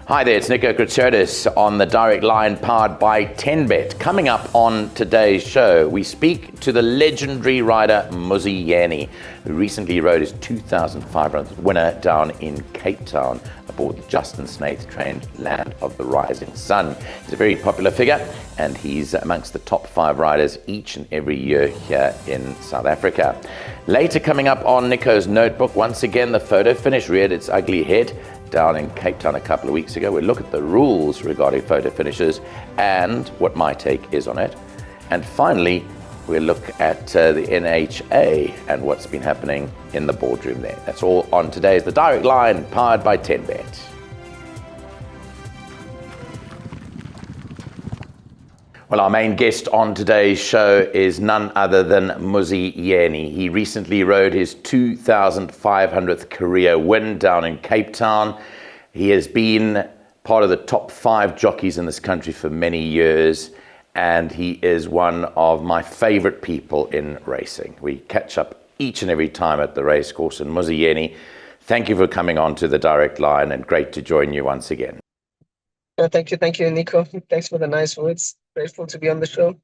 Hi there, it's Nico Kratsotis on the Direct Line powered by 10Bet. Coming up on today's show, we speak to the legendary rider Mmusi Yeni, who recently rode his 2,500th winner down in Cape Town aboard the Justin Snaith-trained Land of the Rising Sun. He's a very popular figure, and he's amongst the top 5 riders each and every year here in South Africa. Later, coming up on Nico's Notebook, once again the photo finish reared its ugly head down in Cape Town a couple of weeks ago. We'll look at the rules regarding photo finishes and what my take is on it. And finally, we'll look at the NHA and what's been happening in the boardroom there. That's all on today's The Direct Line, powered by 10Bet. Well, our main guest on today's show is none other than Mmusi Yeni. He recently rode his 2,500th career win down in Cape Town. He has been part of the top 5 jockeys in this country for many years, and he is one of my favorite people in racing. We catch up each and every time at the racecourse. And Mmusi Yeni, thank you for coming on to the Direct Line, and great to join you once again. Thank you, Nico. Thanks for the nice words. Grateful to be on the show.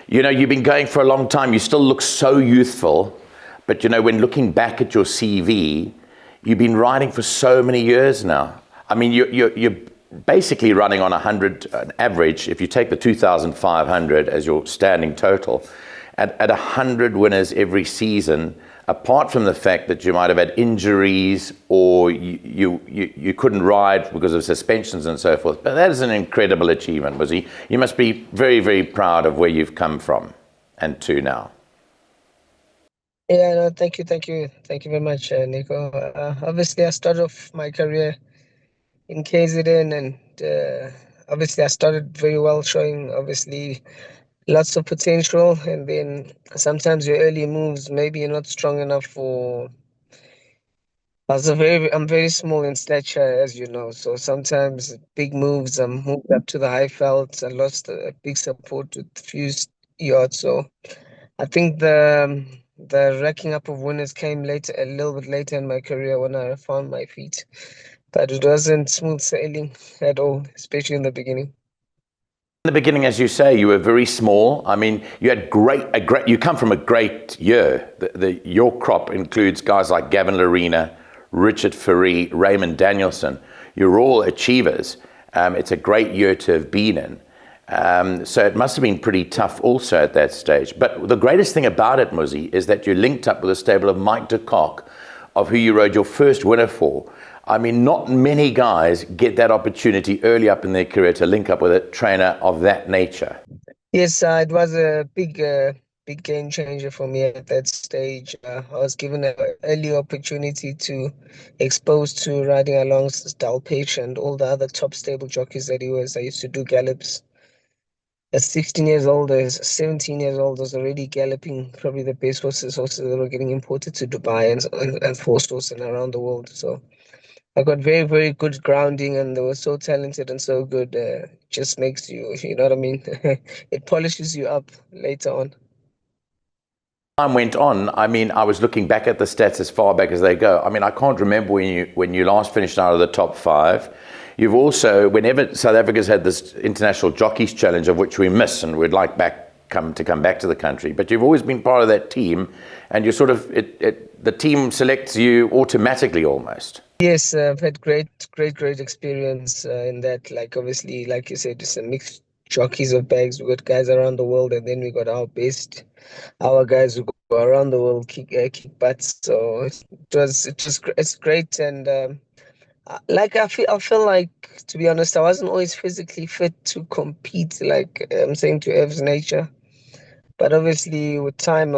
You know, you've been going for a long time. You still look so youthful. But, you know, when looking back at your CV, you've been riding for so many years now. I mean, you're basically running on 100 an average. If you take the 2,500 as your standing total, at 100 winners every season, apart from the fact that you might have had injuries or you couldn't ride because of suspensions and so forth. But that is an incredible achievement, Mmusi. You must be very, very proud of where you've come from and to now. Yeah, no, thank you very much, Nico. Obviously, I started off my career in KZN, and obviously I started very well, showing obviously lots of potential, and then sometimes your early moves, maybe you're not strong enough for. I'm very small in stature, as you know, so sometimes big moves, I moved up to the high felt, I lost a big support with few yards, so I think the racking up of winners came later, a little bit later in my career when I found my feet, but it wasn't smooth sailing at all, especially in the beginning. In the beginning, as you say, you were very small. I mean, you had you come from a great year. Your crop includes guys like Gavin Lerena, Richard Fourie, Raymond Danielson. You're all achievers. It's a great year to have been in. So it must have been pretty tough also at that stage. But the greatest thing about it, Mmusi, is that you linked up with a stable of Mike de Kock, of who you rode your first winner for. I mean, not many guys get that opportunity early up in their career to link up with a trainer of that nature. Yes, it was a big game changer for me at that stage. I was given an early opportunity to expose to riding alongside Dalpage and all the other top stable jockeys that he was. I used to do gallops. At 16 years old, 17 years old, I was already galloping probably the best horses that were getting imported to Dubai and forced horses and around the world. So I got very, very good grounding, and they were so talented and so good. Just makes you, you know what I mean? It polishes you up later on. Time went on. I mean, I was looking back at the stats as far back as they go. I mean, I can't remember when you last finished out of the top 5. You've also, whenever South Africa's had this International Jockeys Challenge, of which we miss and we'd like come back to the country, but you've always been part of that team, and you sort of the team selects you automatically almost. Yes, I've had great experience in that. Like, obviously, like you said, it's a mixed jockeys of bags. We got guys around the world, and then we got our guys who go around the world kick butts. So it's great, and like I feel like, to be honest, I wasn't always physically fit to compete. Like I'm saying, to Ev's nature, but obviously with time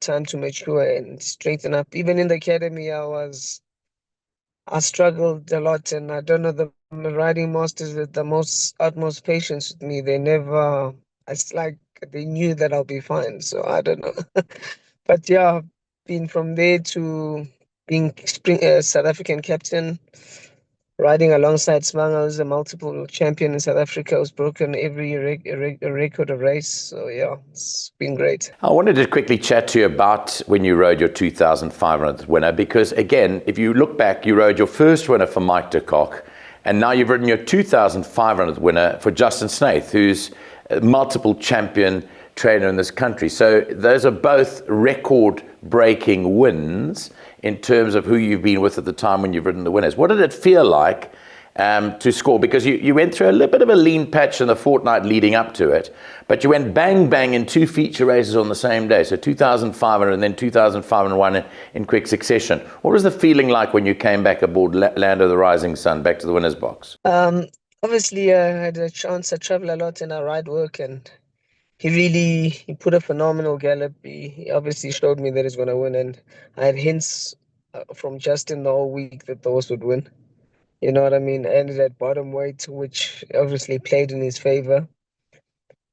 to mature and strengthen up. Even in the academy, I struggled a lot, and I don't know, the riding masters with the utmost patience with me. It's like they knew that I'll be fine. So I don't know, but yeah, been from there to being South African captain, riding alongside Smanga, who's a multiple champion in South Africa, who's broken every record of race. So yeah, it's been great. I wanted to quickly chat to you about when you rode your 2,500th winner, because again, if you look back, you rode your first winner for Mike de Kock, And now you've ridden your 2,500th winner for Justin Snaith, who's a multiple champion trainer in this country. So those are both record-breaking wins in terms of who you've been with at the time when you've ridden the winners. What did it feel like to score? Because you went through a little bit of a lean patch in the fortnight leading up to it, but you went bang, bang in 2 feature races on the same day. So 2,500 and then 2,501 in quick succession. What was the feeling like when you came back aboard Land of the Rising Sun, back to the winner's box? Obviously, I had a chance to travel a lot in our ride work, and he put a phenomenal gallop. He obviously showed me that he's going to win, and I had hints from Justin the whole week that the horse would win. You know what I mean? Ended at bottom weight, which obviously played in his favor.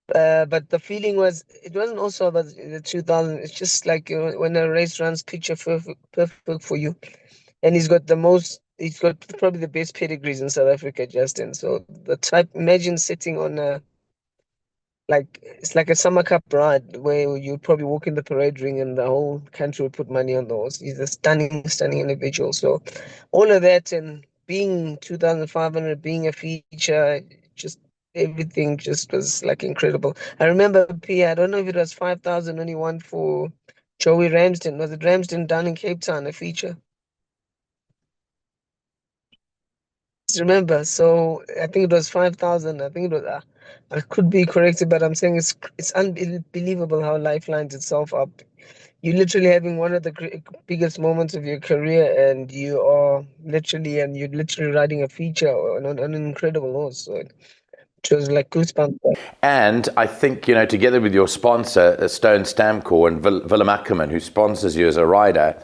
But the feeling was, it wasn't also about the 2000. It's just like, you know, when a race runs picture perfect for you, and he's got probably the best pedigrees in South Africa, Justin. So imagine sitting on it's like a summer cup ride where you'd probably walk in the parade ring and the whole country would put money on the horse. He's a stunning individual. So all of that, and being 2,500, being a feature, just everything just was like incredible. I remember I don't know if it was 5,000 only one for Joey Ramsden. Was it Ramsden down in Cape Town, a feature? Remember, so I think it was 5,000. I think it was. I could be corrected, but I'm saying it's unbelievable how life lines itself up. You're literally having one of the biggest moments of your career, and you're literally riding a feature on an incredible horse. So it was like goosebumps. And I think, together with your sponsor, Stone Stamcor and Willem Ackerman, who sponsors you as a rider,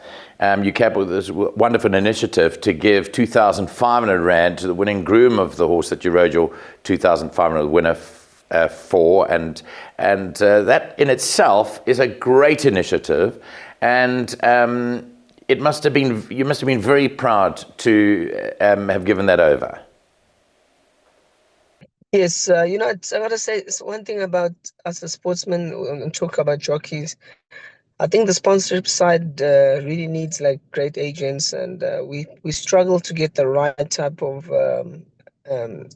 you came up with this wonderful initiative to give 2,500 Rand to the winning groom of the horse that you rode your 2,500 winner for. And that in itself is a great initiative. And you must have been very proud to have given that over. Yes, I gotta say, it's one thing about us as sportsmen, and talk about jockeys. I think the sponsorship side really needs like great agents, and we struggle to get the right type of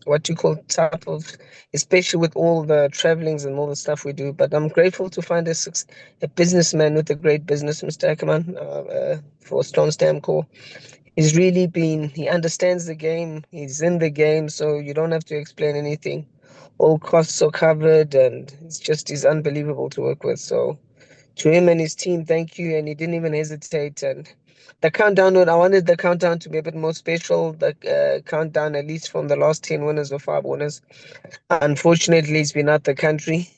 what you call type of, especially with all the travelings and all the stuff we do. But I'm grateful to find a businessman with a great business, Mr. Ackerman, for Stone Stamcor. He understands the game, he's in the game, so you don't have to explain anything. All costs are covered, and he's unbelievable to work with. So to him and his team, thank you. And he didn't even hesitate. And I wanted the countdown to be a bit more special. The countdown, at least from the last 10 winners or 5 winners. Unfortunately, he's been out the country.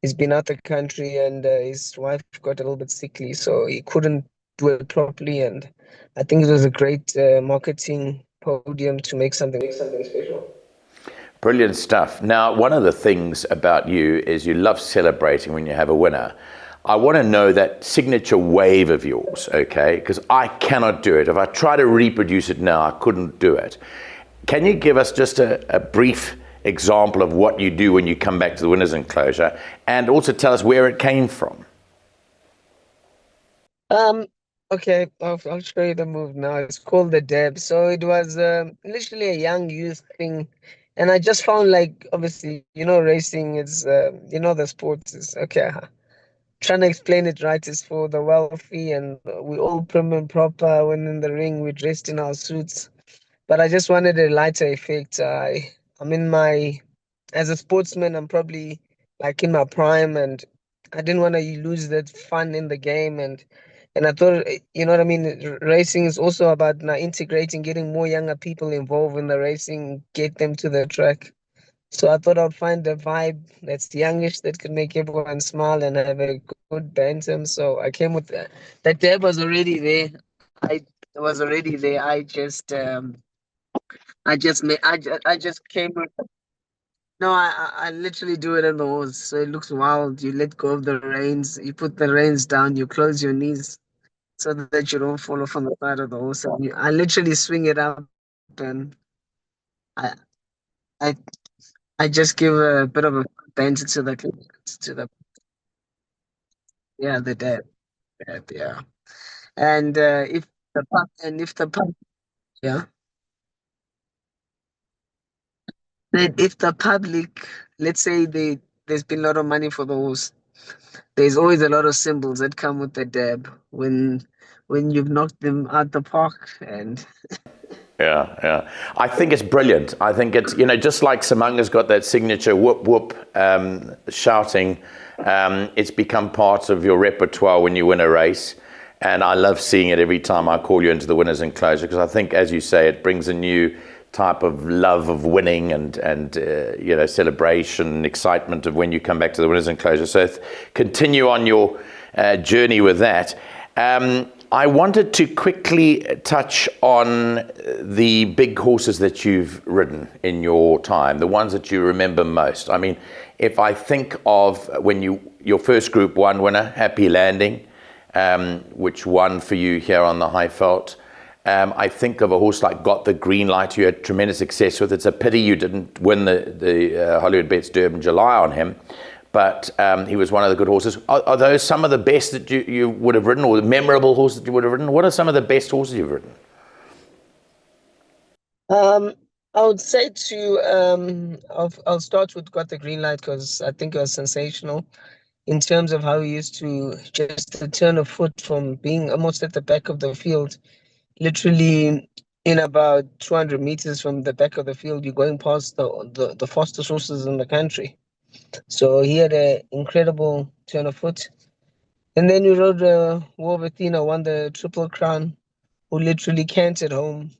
And his wife got a little bit sickly, so he couldn't do it properly. And I think it was a great marketing podium to make something special. Brilliant stuff. Now, one of the things about you is you love celebrating when you have a winner. I want to know that signature wave of yours, okay? Because I cannot do it. If I try to reproduce it now, I couldn't do it. Can you give us just a brief example of what you do when you come back to the winner's enclosure, and also tell us where it came from? Okay, I'll show you the move now. It's called the dab. So it was literally a young youth thing, and I just found, like, obviously, racing is the sport is okay. Trying to explain it right is for the wealthy, and we all prim and proper. When in the ring, we dressed in our suits, but I just wanted a lighter effect. I'm in my As a sportsman, I'm probably like in my prime, and I didn't want to lose that fun in the game. And I thought, you know what I mean? Racing is also about now integrating, getting more younger people involved in the racing, get them to the track. So I thought I'd find a vibe that's youngish, that could make everyone smile and have a good bantam. So I came with that. That dab was already there. I was already there. I just came with. No, I literally do it in the horse. So it looks wild. You let go of the reins, you put the reins down, you close your knees so that you don't fall off on the side of the horse. And I literally swing it up, and I I I just give a bit of a bend to the yeah, the dab, yeah. And if the puck, yeah. that if the public, let's say there's been a lot of money for the horse, there's always a lot of symbols that come with the dab when you've knocked them out the park. And Yeah. I think it's brilliant. I think it's, just like Simanga's got that signature whoop whoop shouting, it's become part of your repertoire when you win a race. And I love seeing it every time I call you into the winners enclosure, because I think, as you say, it brings a new type of love of winning and celebration, excitement of when you come back to the winners enclosure. So continue on your journey with that. I wanted to quickly touch on the big horses that you've ridden in your time, the ones that you remember most. I mean, if I think of when your first Group 1 winner, Happy Landing, which won for you here on the Highveld. I think of a horse like Got the Green Light you had tremendous success with. It's a pity you didn't win the Hollywood Bets Durban July on him, but he was one of the good horses. Are those some of the best that you would have ridden, or the memorable horses that you would have ridden? What are some of the best horses you've ridden? I would say I'll start with Got the Green Light, because I think it was sensational in terms of how he used to just turn a foot from being almost at the back of the field, literally in about 200 meters from the back of the field, you're going past the fastest horses in the country. So he had an incredible turn of foot. And then we rode War of Athena, won the Triple Crown, who literally canted home.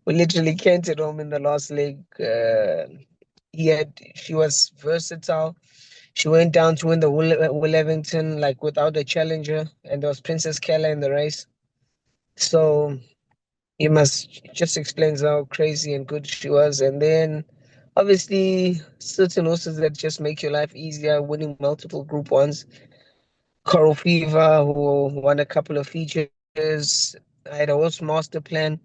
We literally canted home in the last leg. She was versatile. She went down to win the Will Evington like without a challenger, and there was Princess Kella in the race. So you must just explains how crazy and good she was. And then obviously certain horses that just make your life easier, winning multiple Group 1s. Coral Fever, who won a couple of features. I had a horse Master Plan,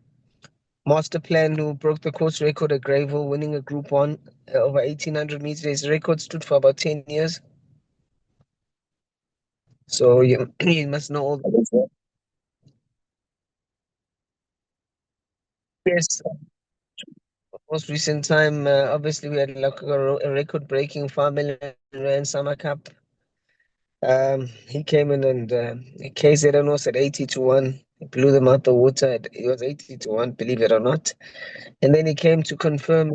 who broke the course record at Greyville, winning a Group 1 over 1,800 meters. His record stood for about 10 years. So you must know all that. Yes, most recent time, obviously we had like a record-breaking 5 million rand Summer Cup. He came in and KZN was at 80-1. He blew them out the water. It was 80-1, believe it or not. And then he came to confirm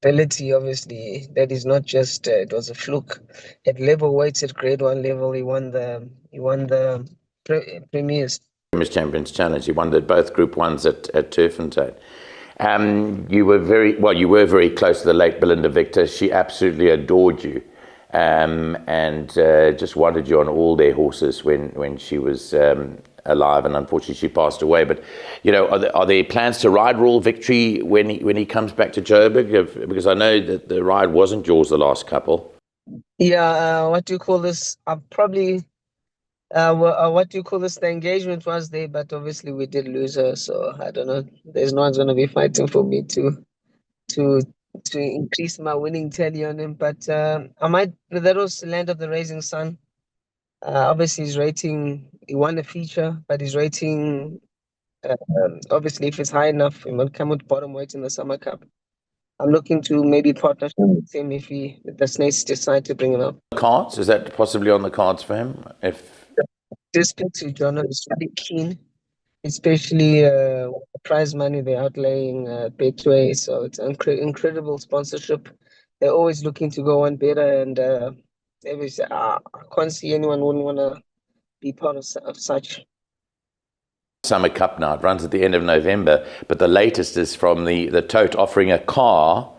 ability. Obviously, that is not just it was a fluke. At level weights at Grade 1 level, he won the premiers. Premiers Champions Challenge. He won both Group 1s at Turfentine. You were very close to the late Belinda Victor. She absolutely adored you. And just wanted you on all their horses when she was alive, and unfortunately she passed away. But are there plans to ride Royal Victory when he comes back to Joburg? Because I know that the ride wasn't yours the last couple. Yeah, what do you call this? Probably. What do you call this? The engagement was there, but obviously we did lose her. So I don't know. There's no one's gonna be fighting for me to increase my winning tally on him. But that was Land of the Rising Sun. Obviously his rating, he won a feature, but his rating, obviously if it's high enough, he will come with bottom weight in the Summer Cup. I'm looking to maybe partnership with him if the Snakes decide to bring him up. Cards? Is that possibly on the cards for him? This to John is really keen, especially prize money they're outlaying Betway. So it's incredible sponsorship. They're always looking to go on better, and they always say, I can't see anyone wouldn't want to be part of such. Summer Cup now, it runs at the end of November, but the latest is from the Tote offering a car.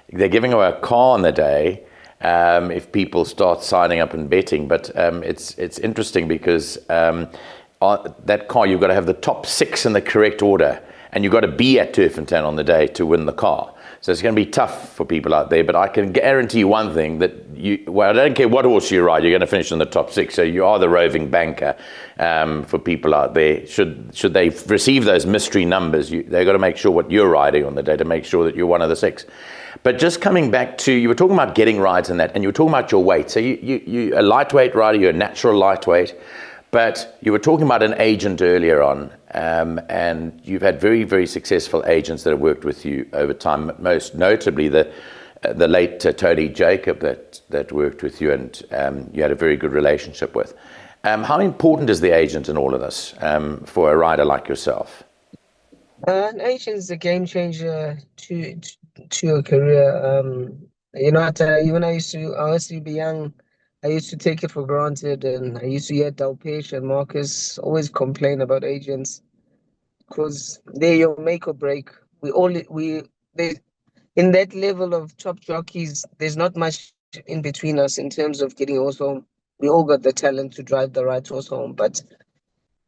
They're giving away a car on the day if people start signing up and betting. But it's interesting because that car, you've got to have the top 6 in the correct order, and you've got to be at Turfentine on the day to win the car. So it's going to be tough for people out there, but I can guarantee you one thing, that I don't care what horse you ride, you're going to finish in the top 6. So you are the roving banker for people out there. Should they receive those mystery numbers, they've got to make sure what you're riding on the day to make sure that you're one of the 6. But just coming back to, you were talking about getting rides and that, and you were talking about your weight. So you're a lightweight rider, you're a natural lightweight, but you were talking about an agent earlier on. and you've had very, very successful agents that have worked with you over time, most notably the late Tony Jacob that worked with you, and you had a very good relationship with. How important is the agent in all of this for a rider like yourself? An agent is a game changer to your career. When I used to be young, I used to take it for granted, and I used to hear Dalpesh and Marcus always complain about agents because they're your make or break. They in that level of top jockeys, there's not much in between us in terms of getting horse home. We all got the talent to drive the right horse home, but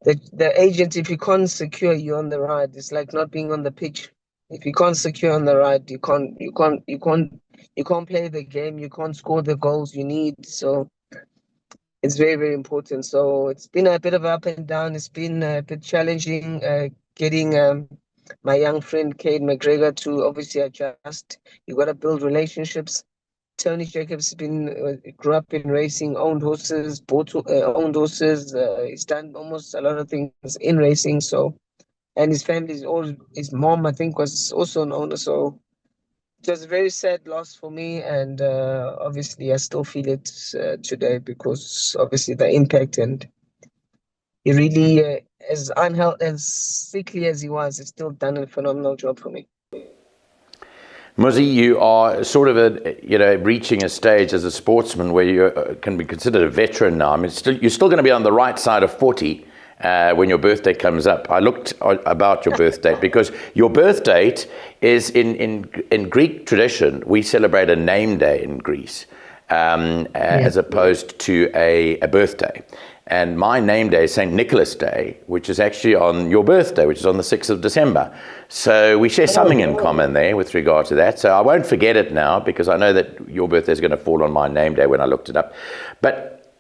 the agent, if you can't secure you on the ride, it's like not being on the pitch. If you can't secure on the ride, you can't play the game. You can't score the goals you need. So it's very, very important. So it's been a bit of up and down. It's been a bit challenging getting my young friend Kate McGregor to obviously adjust. You got to build relationships. Tony Jacobs grew up in racing, owned horses, owned horses. He's done almost a lot of things in racing. So, and his family's all his mom, I think, was also an owner. So it was a very sad loss for me, and obviously I still feel it today because obviously the impact, and he really, as unhealthy, as sickly as he was, he's still done a phenomenal job for me. Muzzy, you are sort of reaching a stage as a sportsman where you can be considered a veteran now. I mean, you're still going to be on the right side of 40 when your birthday comes up. I looked about your birth date because your birth date is in Greek tradition. We celebrate a name day in Greece as opposed to a birthday. And my name day is St. Nicholas Day, which is actually on your birthday, which is on the 6th of December. So we share something in common there with regard to that. So I won't forget it now because I know that your birthday is going to fall on my name day when I looked it up. But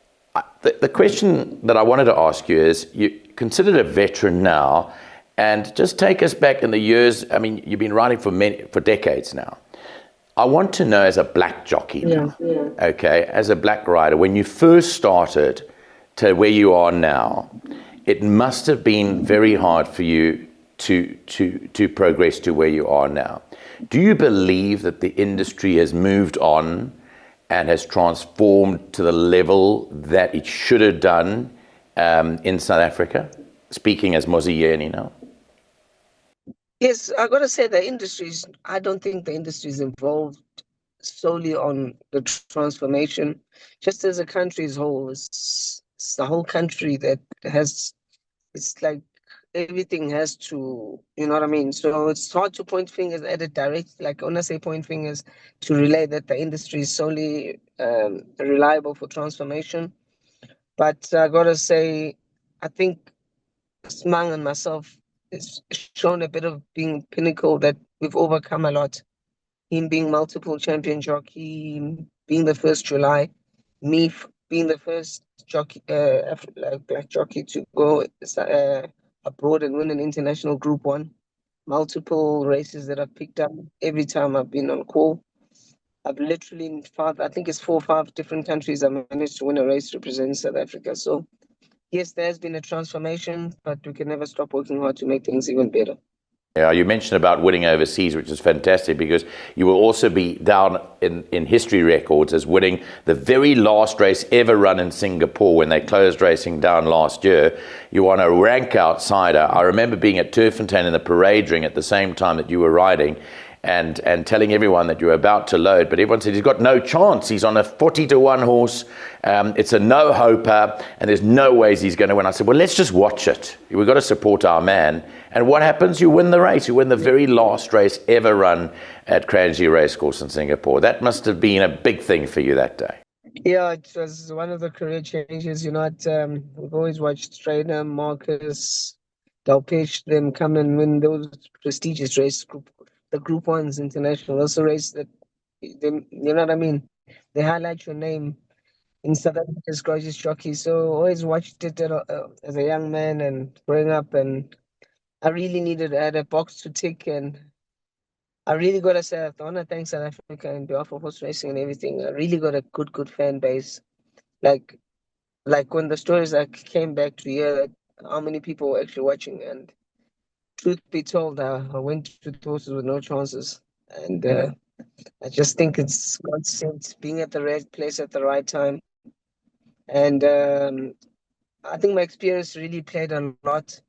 the question that I wanted to ask you is, you're considered a veteran now, and just take us back in the years. I mean, you've been riding for decades now. I want to know, as a black jockey now, okay, as a black rider, when you first started to where you are now, it must have been very hard for you to progress to where you are now. Do you believe that the industry has moved on and has transformed to the level that it should have done in South Africa? Speaking as Moziyeni now. Yes, I got to say I don't think the industry is involved solely on the transformation. Just as a country as a whole, it's the whole country that it's like everything has to, you know what I mean? So it's hard to point fingers at it direct. Like when I say point fingers, to relay that the industry is solely reliable for transformation. But I got to say, I think Smang and myself has shown a bit of being pinnacle, that we've overcome a lot. Him being multiple champion jockey, him being the first July, me being the first jockey, black jockey to go abroad and win an international Group 1. Multiple races that I've picked up every time I've been on call. I've literally in I think it's 4 or 5 different countries I managed to win a race representing South Africa. So yes, there's been a transformation, but we can never stop working hard to make things even better. Yeah, you mentioned about winning overseas, which is fantastic because you will also be down in history records as winning the very last race ever run in Singapore when they closed racing down last year. You won a rank outsider. I remember being at Turffontein in the parade ring at the same time that you were riding, and telling everyone that you were about to load, but everyone said he's got no chance. He's on a 40-1 horse. It's a no-hoper, and there's no ways he's going to win. I said, well, let's just watch it. We've got to support our man. And what happens? You win the race. You win the very last race ever run at Kranji Racecourse in Singapore. That must have been a big thing for you that day. Yeah, it was one of the career changes. We've always watched Trainer, Marcus, Dalpesh, them come and win those prestigious races. The Group 1's international. That's a race that, you know what I mean? They highlight your name in South Africa's greatest jockey. So always watched it as a young man and growing up, and I really had a box to tick, and I really got to say, I want to thank South Africa on behalf of horse racing and everything. I really got a good fan base. Like when the stories I came back to hear that how many people were actually watching. And truth be told, I went to the horses with no chances. And I just think it's God sent, being at the right place at the right time. And I think my experience really played a lot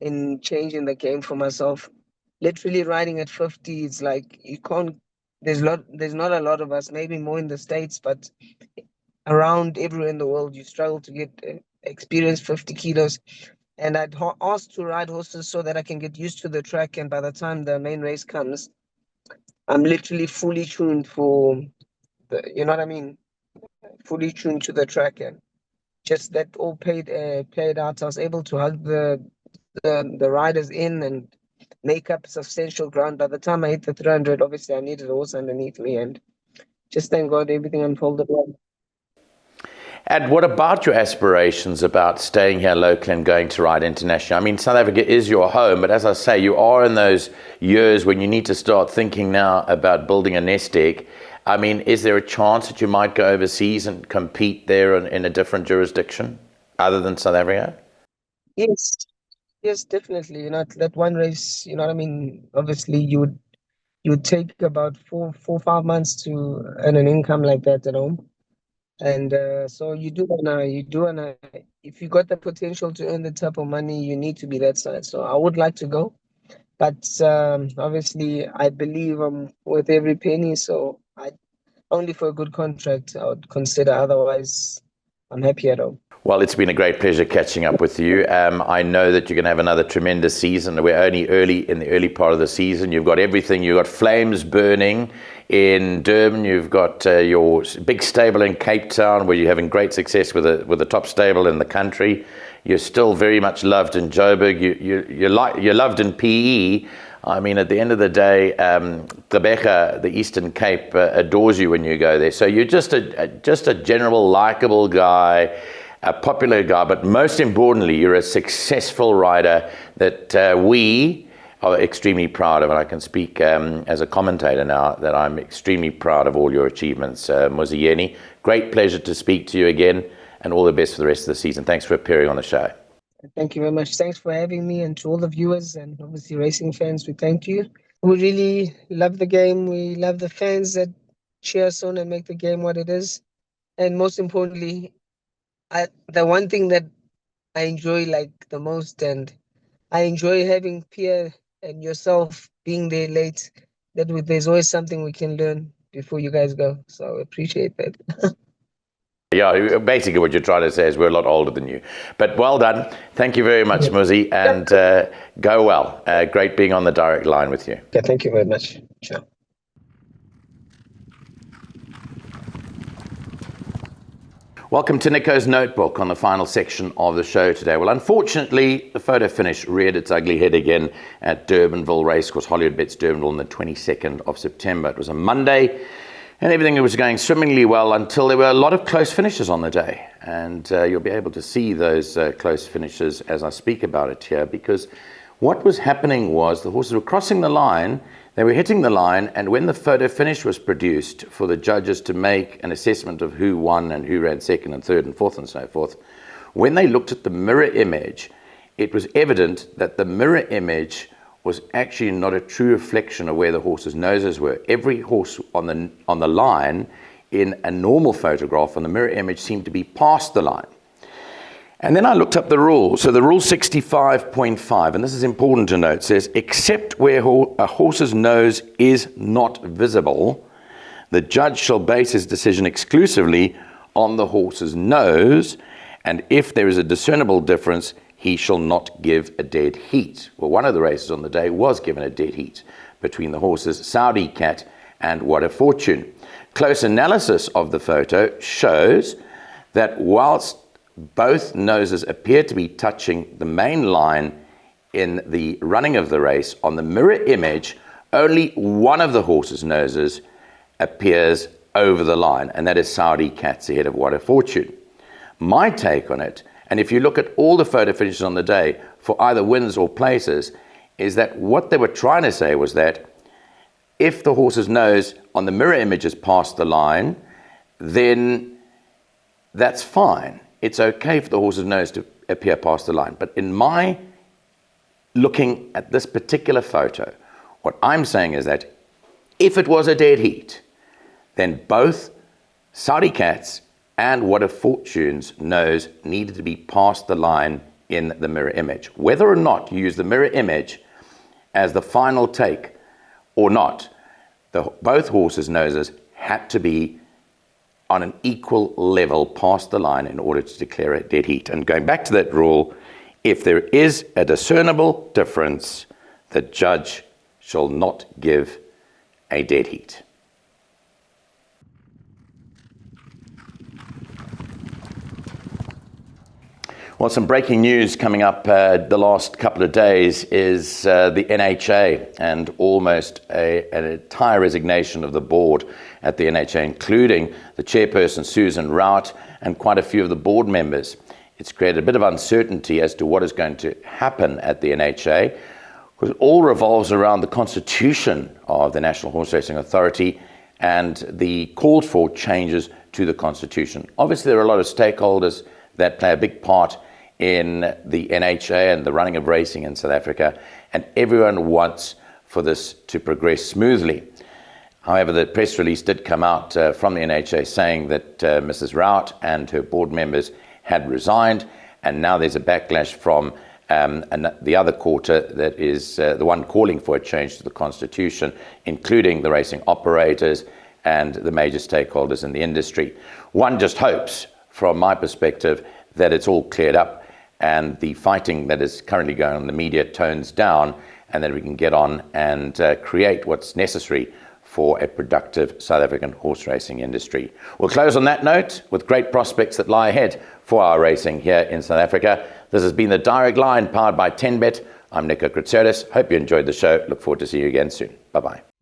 in changing the game for myself. Literally riding at 50, it's like you can't. There's not a lot of us. Maybe more in the States, but around everywhere in the world, you struggle to get experience 50 kilos. And I'd asked to ride horses so that I can get used to the track. And by the time the main race comes, I'm literally fully tuned for you know what I mean? Fully tuned to the track. And just that all played out. I was able to hug the riders in and make up substantial ground. By the time I hit the 300, obviously I needed a horse underneath me. And just thank God everything unfolded well. And what about your aspirations about staying here locally and going to ride international? I mean, South Africa is your home, but as I say, you are in those years when you need to start thinking now about building a nest egg. I mean, is there a chance that you might go overseas and compete there in a different jurisdiction other than South Africa? Yes, yes, definitely. You know, that one race, you know what I mean? Obviously, you would take about 5 months to earn an income like that at home. And so you do wanna, if you got the potential to earn the type of money, you need to be that side. So I would like to go, but obviously I believe I'm worth every penny. So I only for a good contract I would consider. Otherwise, I'm happy at home. Well, it's been a great pleasure catching up with you. I know that you're going to have another tremendous season. We're only in the early part of the season. You've got everything. You've got flames burning in Durban. You've got your big stable in Cape Town, where you're having great success with the top stable in the country. You're still very much loved in Joburg. You're loved in PE. I mean, at the end of the day, Gqeberha, the Eastern Cape, adores you when you go there. So you're just a general likable guy, a popular guy, but most importantly, you're a successful rider that we are extremely proud of. And I can speak as a commentator now that I'm extremely proud of all your achievements, Muziyeni. Great pleasure to speak to you again, and all the best for the rest of the season. Thanks for appearing on the show. Thank you very much. Thanks for having me, and to all the viewers and obviously racing fans, we thank you. We really love the game. We love the fans that cheer us on and make the game what it is. And most importantly, the one thing that I enjoy like the most, and I enjoy having Pierre and yourself being there late, there's always something we can learn before you guys go. So I appreciate that. Yeah, basically what you're trying to say is we're a lot older than you. But well done. Thank you very much, Muzi, and go well. Great being on the direct line with you. Yeah, thank you very much. Sure. Welcome to Nico's Notebook on the final section of the show today. Well, unfortunately, the photo finish reared its ugly head again at Durbanville Racecourse, Hollywoodbets Durbanville, on the 22nd of September. It was a Monday, and everything was going swimmingly well until there were a lot of close finishes on the day. And you'll be able to see those close finishes as I speak about it here, because what was happening was the horses were crossing the line, they were hitting the line, and when the photo finish was produced for the judges to make an assessment of who won and who ran second and third and fourth and so forth, when they looked at the mirror image, it was evident that the mirror image was actually not a true reflection of where the horses' noses were. Every horse on the line in a normal photograph on the mirror image seemed to be past the line. And then I looked up the rule. So the rule 65.5, and this is important to note, says, except where a horse's nose is not visible, the judge shall base his decision exclusively on the horse's nose, and if there is a discernible difference, he shall not give a dead heat. Well, one of the races on the day was given a dead heat between the horses Saudi Cat and What a Fortune. Close analysis of the photo shows that whilst both noses appear to be touching the main line in the running of the race, on the mirror image, only one of the horse's noses appears over the line, and that is Saudi Cat's ahead of What a Fortune. My take on it, and if you look at all the photo finishes on the day for either wins or places, is that what they were trying to say was that if the horse's nose on the mirror image is past the line, then that's fine. It's okay for the horse's nose to appear past the line. But in my looking at this particular photo, what I'm saying is that if it was a dead heat, then both Saudi Cats and What If Fortune's nose needed to be past the line in the mirror image. Whether or not you use the mirror image as the final take or not, both horses' noses had to be on an equal level past the line in order to declare a dead heat. And going back to that rule, if there is a discernible difference, the judge shall not give a dead heat. Well, some breaking news coming up the last couple of days is the NHA and almost an entire resignation of the board at the NHA, including the chairperson, Susan Rout, and quite a few of the board members. It's created a bit of uncertainty as to what is going to happen at the NHA, because it all revolves around the constitution of the National Horse Racing Authority and the called for changes to the constitution. Obviously, there are a lot of stakeholders that play a big part in the NHA and the running of racing in South Africa, and everyone wants for this to progress smoothly. However, the press release did come out from the NHA saying that Mrs. Rout and her board members had resigned, and now there's a backlash from the other quarter that is the one calling for a change to the constitution, including the racing operators and the major stakeholders in the industry. One just hopes, from my perspective, that it's all cleared up and the fighting that is currently going on in the media tones down, and that we can get on and create what's necessary for a productive South African horse racing industry. We'll close on that note with great prospects that lie ahead for our racing here in South Africa. This has been The Direct Line, powered by 10Bet. I'm Nico Kritsotis. Hope you enjoyed the show. Look forward to seeing you again soon. Bye-bye.